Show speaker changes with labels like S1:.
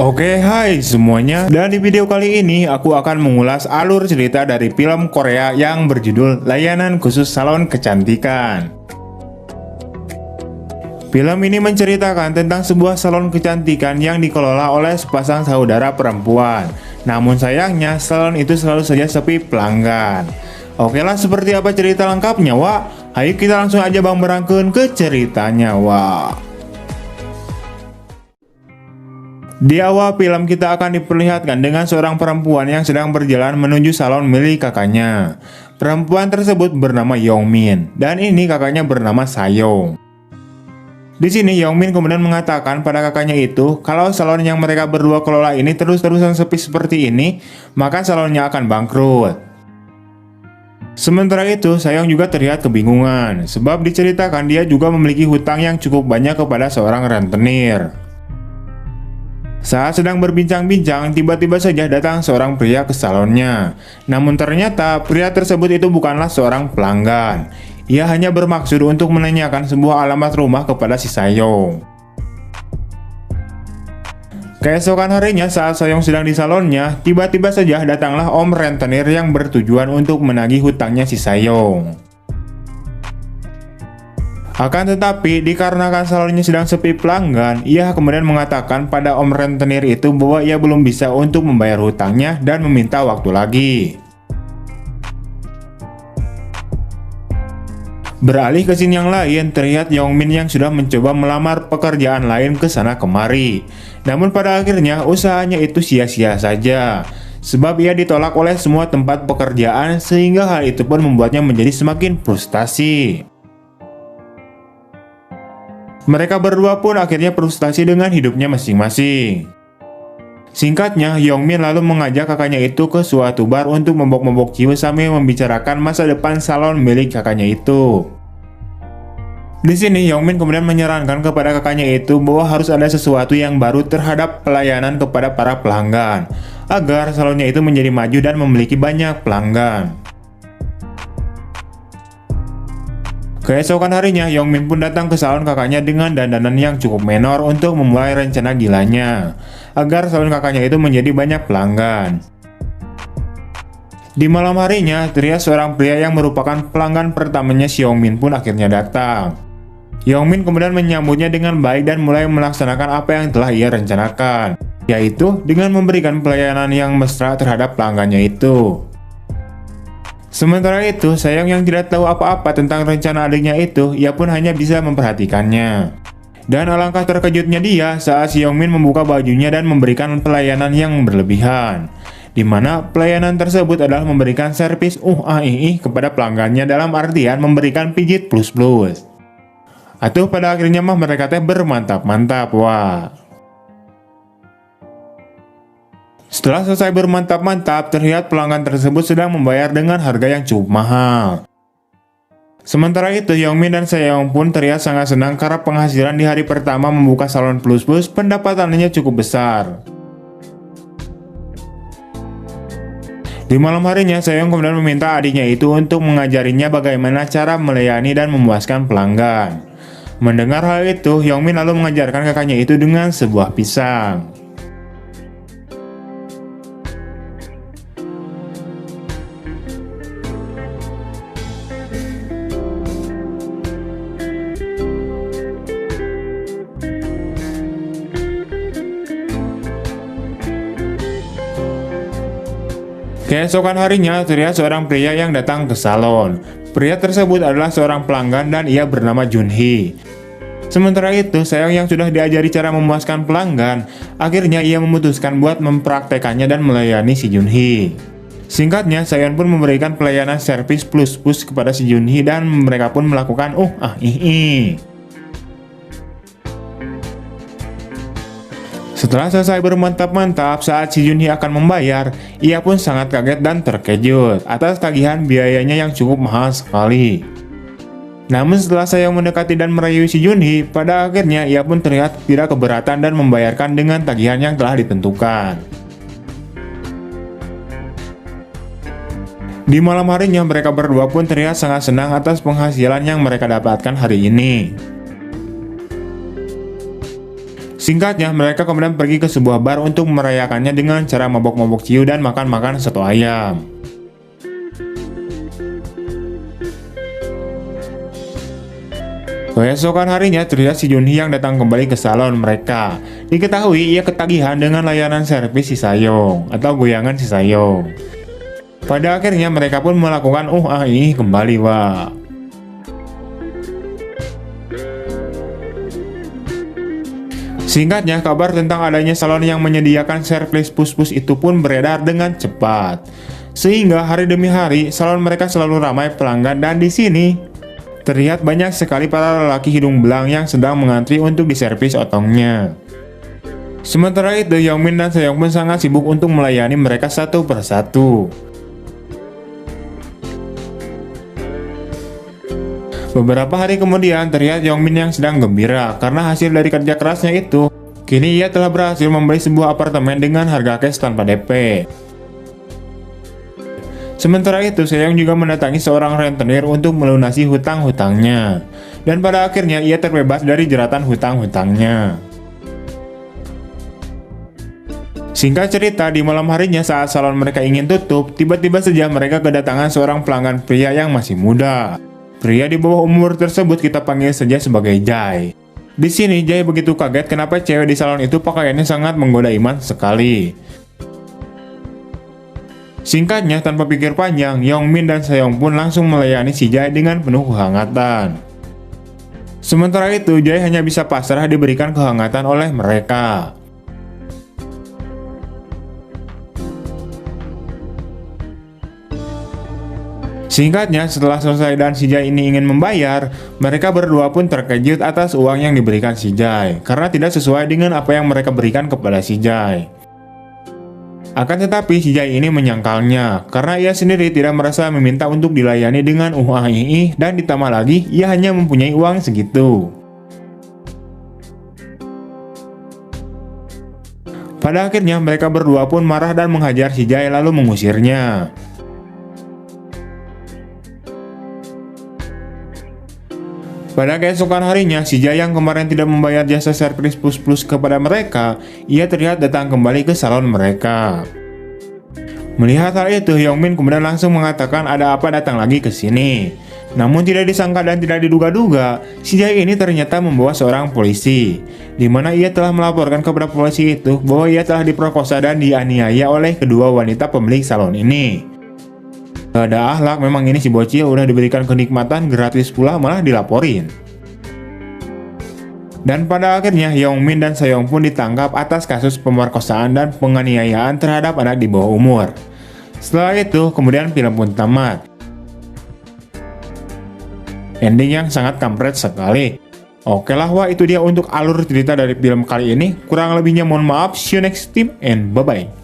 S1: Oke, hai semuanya. Dan di video kali ini aku akan mengulas alur cerita dari film Korea yang berjudul Layanan Khusus Salon Kecantikan. Film ini menceritakan tentang sebuah salon kecantikan yang dikelola oleh sepasang saudara perempuan. Namun sayangnya, salon itu selalu saja sepi pelanggan. Oke lah, seperti apa cerita lengkapnya, Wak? Ayo kita langsung aja berangkat ke ceritanya, Wak. Di awal film kita akan diperlihatkan dengan seorang perempuan yang sedang berjalan menuju salon milik kakaknya. Perempuan tersebut bernama Yongmin dan ini kakaknya bernama Sayong. Di sini Yongmin kemudian mengatakan pada kakaknya itu kalau salon yang mereka berdua kelola ini terus-terusan sepi seperti ini, maka salonnya akan bangkrut. Sementara itu, Sayong juga terlihat kebingungan sebab diceritakan dia juga memiliki hutang yang cukup banyak kepada seorang rentenir. Saat sedang berbincang-bincang, tiba-tiba saja datang seorang pria ke salonnya. Namun ternyata pria tersebut itu bukanlah seorang pelanggan. Ia hanya bermaksud untuk menanyakan sebuah alamat rumah kepada si Sayong. Keesokan harinya saat Sayong sedang di salonnya, tiba-tiba saja datanglah om rentenir yang bertujuan untuk menagih hutangnya si Sayong. Akan tetapi, dikarenakan salonnya sedang sepi pelanggan, ia kemudian mengatakan pada om rentenir itu bahwa ia belum bisa untuk membayar hutangnya dan meminta waktu lagi. Beralih ke scene yang lain, terlihat Yongmin yang sudah mencoba melamar pekerjaan lain ke sana kemari. Namun pada akhirnya usahanya itu sia-sia saja, sebab ia ditolak oleh semua tempat pekerjaan sehingga hal itu pun membuatnya menjadi semakin frustasi. Mereka berdua pun akhirnya frustasi dengan hidupnya masing-masing. Singkatnya, Yongmin lalu mengajak kakaknya itu ke suatu bar untuk mabok-mabok jiwa sambil membicarakan masa depan salon milik kakaknya itu. Di sini, Yongmin kemudian menyarankan kepada kakaknya itu bahwa harus ada sesuatu yang baru terhadap pelayanan kepada para pelanggan, agar salonnya itu menjadi maju dan memiliki banyak pelanggan. Keesokan harinya, Yongmin pun datang ke salon kakaknya dengan dandanan yang cukup menor untuk memulai rencana gilanya, agar salon kakaknya itu menjadi banyak pelanggan. Di malam harinya, terlihat seorang pria yang merupakan pelanggan pertamanya si Yongmin pun akhirnya datang. Yongmin kemudian menyambutnya dengan baik dan mulai melaksanakan apa yang telah ia rencanakan, yaitu dengan memberikan pelayanan yang mesra terhadap pelanggannya itu. Sementara itu, Sayong yang tidak tahu apa-apa tentang rencana adiknya itu, ia pun hanya bisa memperhatikannya. Dan alangkah terkejutnya dia saat si Yongmin membuka bajunya dan memberikan pelayanan yang berlebihan, di mana pelayanan tersebut adalah memberikan servis kepada pelanggannya dalam artian memberikan pijit plus-plus. Atau pada akhirnya mereka bermantap-mantap, wah. Setelah selesai bermantap-mantap, terlihat pelanggan tersebut sedang membayar dengan harga yang cukup mahal. Sementara itu, Yongmin dan Sayong pun terlihat sangat senang karena penghasilan di hari pertama membuka salon plus-plus pendapatannya cukup besar. Di malam harinya, Sayong kemudian meminta adiknya itu untuk mengajarinya bagaimana cara melayani dan memuaskan pelanggan. Mendengar hal itu, Yongmin lalu mengajarkan kakaknya itu dengan sebuah pisang. Keesokan harinya, terlihat seorang pria yang datang ke salon. Pria tersebut adalah seorang pelanggan dan ia bernama Junhee. Sementara itu, Sayong yang sudah diajari cara memuaskan pelanggan, akhirnya ia memutuskan buat mempraktekannya dan melayani si Junhee. Singkatnya, Sayong pun memberikan pelayanan servis plus-plus kepada si Junhee dan mereka pun melakukan Setelah selesai bermantap-mantap, saat si Junhee akan membayar, ia pun sangat kaget dan terkejut atas tagihan biayanya yang cukup mahal sekali. Namun setelah Sayong mendekati dan merayu si Junhee, pada akhirnya ia pun terlihat tidak keberatan dan membayarkan dengan tagihan yang telah ditentukan. Di malam harinya, mereka berdua pun terlihat sangat senang atas penghasilan yang mereka dapatkan hari ini. Singkatnya, mereka kemudian pergi ke sebuah bar untuk merayakannya dengan cara mabok-mabok ciu dan makan-makan soto ayam. Keesokan harinya terlihat si Junhee yang datang kembali ke salon mereka. Diketahui ia ketagihan dengan layanan servis si Sayong atau goyangan si Sayong. Pada akhirnya mereka pun melakukan ini kembali, Wak. Singkatnya, kabar tentang adanya salon yang menyediakan servis pus-pus itu pun beredar dengan cepat. Sehingga hari demi hari salon mereka selalu ramai pelanggan, dan di sini terlihat banyak sekali para lelaki hidung belang yang sedang mengantri untuk diservis otongnya. Sementara itu, Yeongmin dan Seong pun sangat sibuk untuk melayani mereka satu persatu. Beberapa hari kemudian terlihat Yeongmin yang sedang gembira karena hasil dari kerja kerasnya itu, kini ia telah berhasil membeli sebuah apartemen dengan harga cash tanpa DP. Sementara itu, Seong juga mendatangi seorang rentenir untuk melunasi hutang-hutangnya. Dan pada akhirnya ia terbebas dari jeratan hutang-hutangnya. Singkat cerita, di malam harinya saat salon mereka ingin tutup, tiba-tiba saja mereka kedatangan seorang pelanggan pria yang masih muda. Pria di bawah umur tersebut kita panggil saja sebagai Jae. Di sini Jae begitu kaget kenapa cewek di salon itu pakaiannya sangat menggoda iman sekali. Singkatnya, tanpa pikir panjang, Yeongmin dan Seong pun langsung melayani si Jae dengan penuh kehangatan. Sementara itu, Jae hanya bisa pasrah diberikan kehangatan oleh mereka. Singkatnya, setelah selesai dan si Jae ini ingin membayar, mereka berdua pun terkejut atas uang yang diberikan si Jae, karena tidak sesuai dengan apa yang mereka berikan kepada si Jae. Akan tetapi si Jae ini menyangkalnya, karena ia sendiri tidak merasa meminta untuk dilayani dengan dan ditambah lagi ia hanya mempunyai uang segitu. Pada akhirnya mereka berdua pun marah dan menghajar si Jae lalu mengusirnya. Pada keesokan harinya, si Jae yang kemarin tidak membayar jasa servis plus-plus kepada mereka, ia terlihat datang kembali ke salon mereka. Melihat hal itu, Yeongmin kemudian langsung mengatakan ada apa datang lagi ke sini. Namun tidak disangka dan tidak diduga-duga, si Jae ini ternyata membawa seorang polisi, di mana ia telah melaporkan kepada polisi itu bahwa ia telah diperkosa dan dianiaya oleh kedua wanita pemilik salon ini. Ada akhlak memang ini si bocil, udah diberikan kenikmatan gratis pula malah dilaporin. Dan pada akhirnya Yeongmin dan Seong pun ditangkap atas kasus pemerkosaan dan penganiayaan terhadap anak di bawah umur. Setelah itu kemudian film pun tamat. Ending yang sangat kampret sekali. Oke lah, wah itu dia untuk alur cerita dari film kali ini. Kurang lebihnya mohon maaf, see you next time and bye bye.